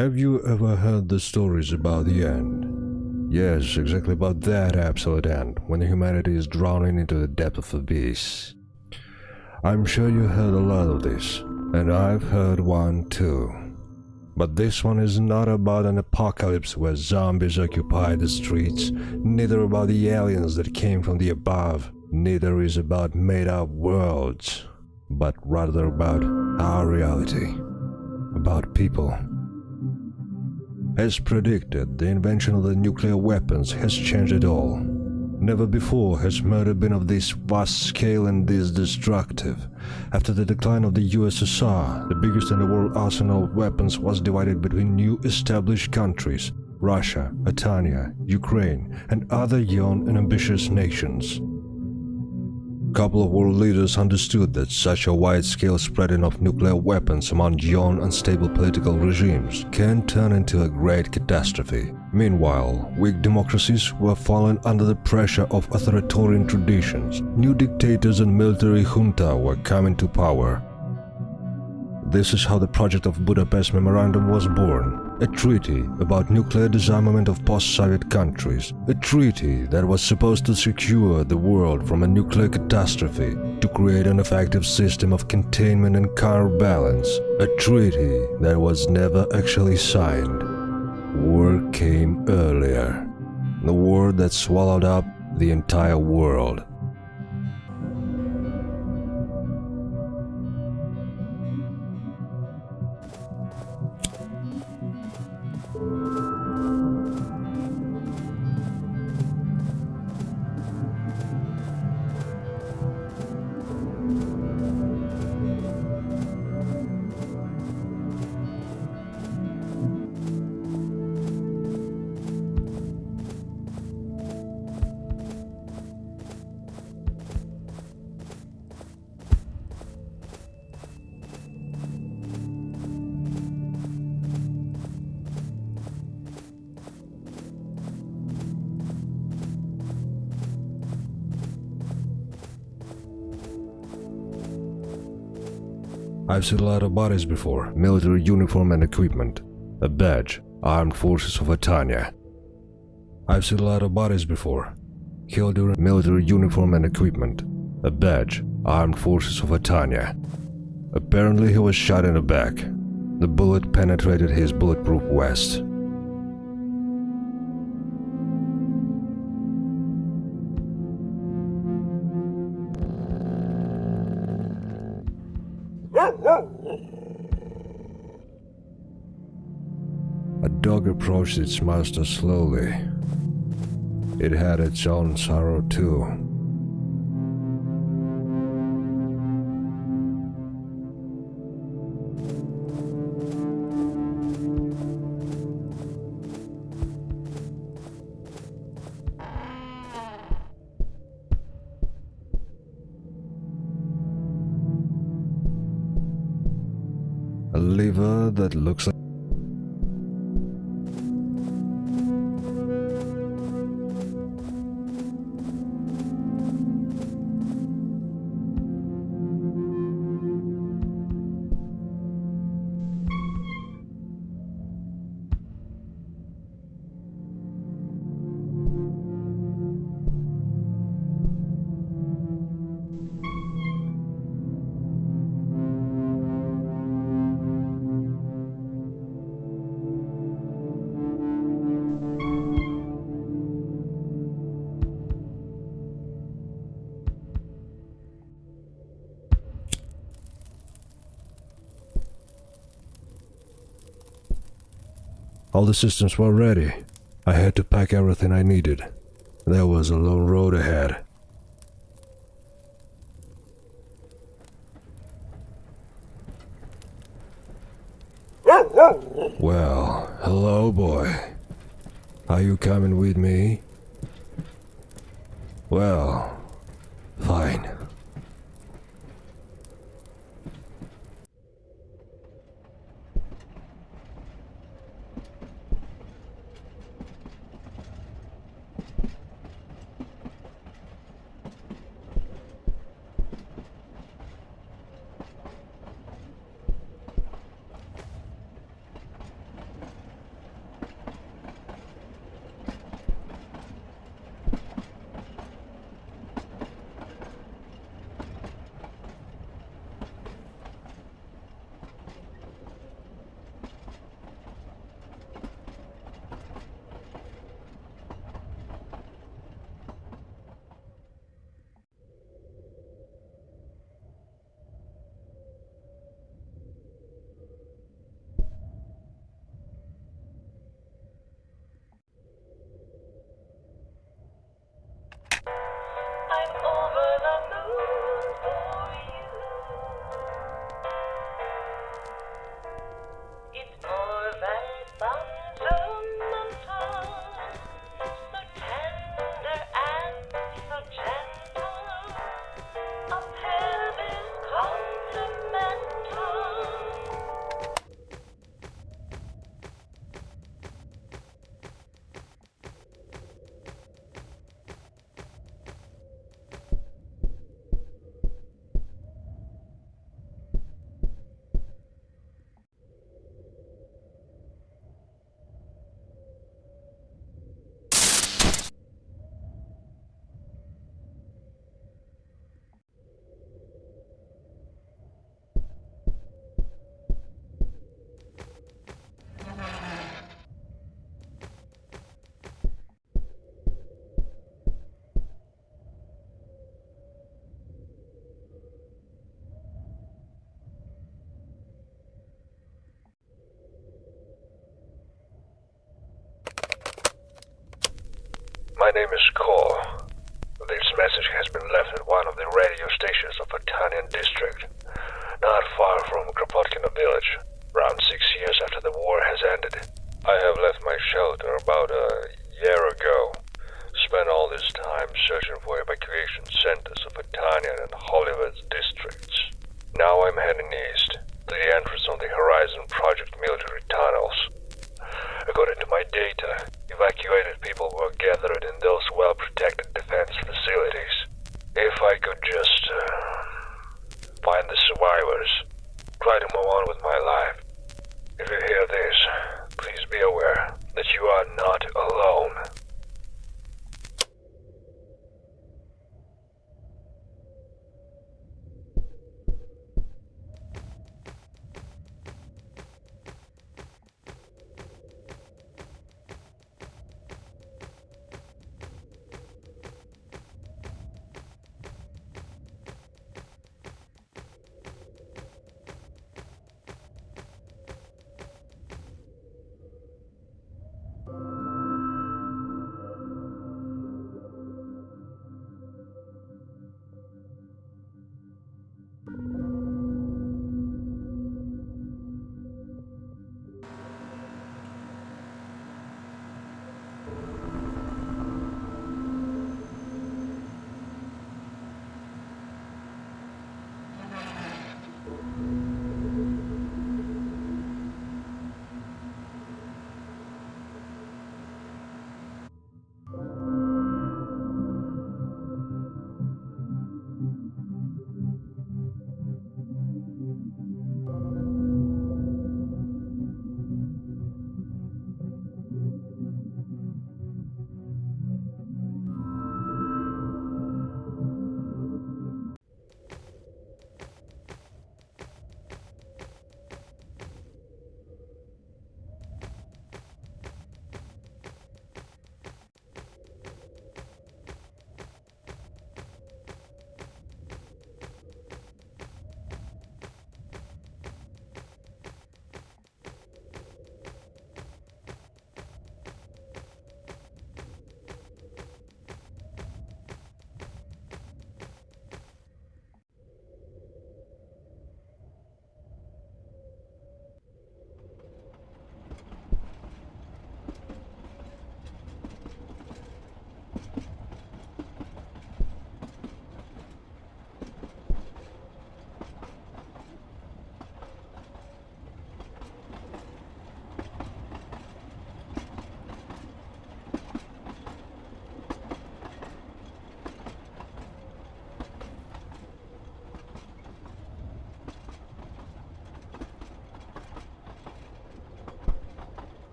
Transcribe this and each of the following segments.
Have you ever heard the stories about the end? Yes, exactly about that absolute end, when humanity is drowning into the depth of abyss. I'm sure you heard a lot of this, and I've heard one too. But this one is not about an apocalypse where zombies occupy the streets, neither about the aliens that came from the above, neither is about made-up worlds, but rather about our reality, about people. As predicted, the invention of the nuclear weapons has changed it all. Never before has murder been of this vast scale and this destructive. After the decline of the USSR, the biggest in the world arsenal of weapons was divided between new established countries, Russia, Artania, Ukraine, and other young and ambitious nations. A couple of world leaders understood that such a wide-scale spreading of nuclear weapons among young, unstable political regimes can turn into a great catastrophe. Meanwhile, weak democracies were falling under the pressure of authoritarian traditions. New dictators and military junta were coming to power. This is how the project of Budapest Memorandum was born, a treaty about nuclear disarmament of post-Soviet countries, a treaty that was supposed to secure the world from a nuclear catastrophe, to create an effective system of containment and counterbalance, a treaty that was never actually signed. War came earlier, the war that swallowed up the entire world. I've seen a lot of bodies before, military uniform and equipment, a badge, Armed Forces of Artania. I've seen a lot of bodies before, killed during military uniform and equipment, a badge, Armed Forces of Artania. Apparently he was shot in the back. The bullet penetrated his bulletproof vest. A dog approached its master slowly. It had its own sorrow too. A liver that looks like all the systems were ready. I had to pack everything I needed. There was a long road ahead. Well, hello, boy. Are you coming with me? Well, fine. My name is Cole. This message has been left at one of the radio stations of Artania district, not far from Kropotkina village, around 6 years after the war has ended. I have left my shelter about a year ago. Spent all this time searching for evacuation centers of Artania and Hollywood's districts. Now I'm heading east, to the entrance on the Horizon Project military tunnels. According to my data, evacuated people were gathered in those well-protected defense facilities. If I could just find the survivors, try to move on with my life. If you hear this, please be aware that you are not alone.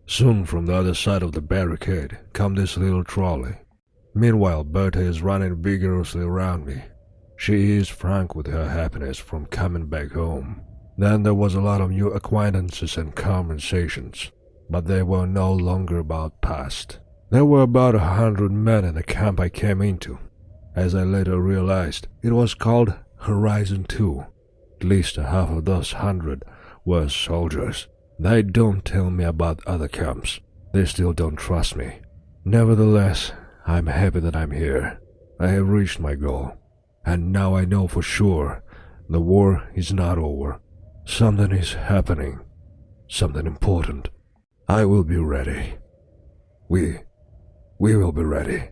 Soon from the other side of the barricade come this little trolley. Meanwhile, Berta is running vigorously around me. She is frank with her happiness from coming back home. Then there was a lot of new acquaintances and conversations, but they were no longer about past. There were about 100 men in the camp I came into. As I later realized, it was called Horizon 2. At least half of those 100 were soldiers. They don't tell me about other camps. They still don't trust me. Nevertheless, I'm happy that I'm here. I have reached my goal. And now I know for sure the war is not over. Something is happening. Something important. I will be ready. We will be ready.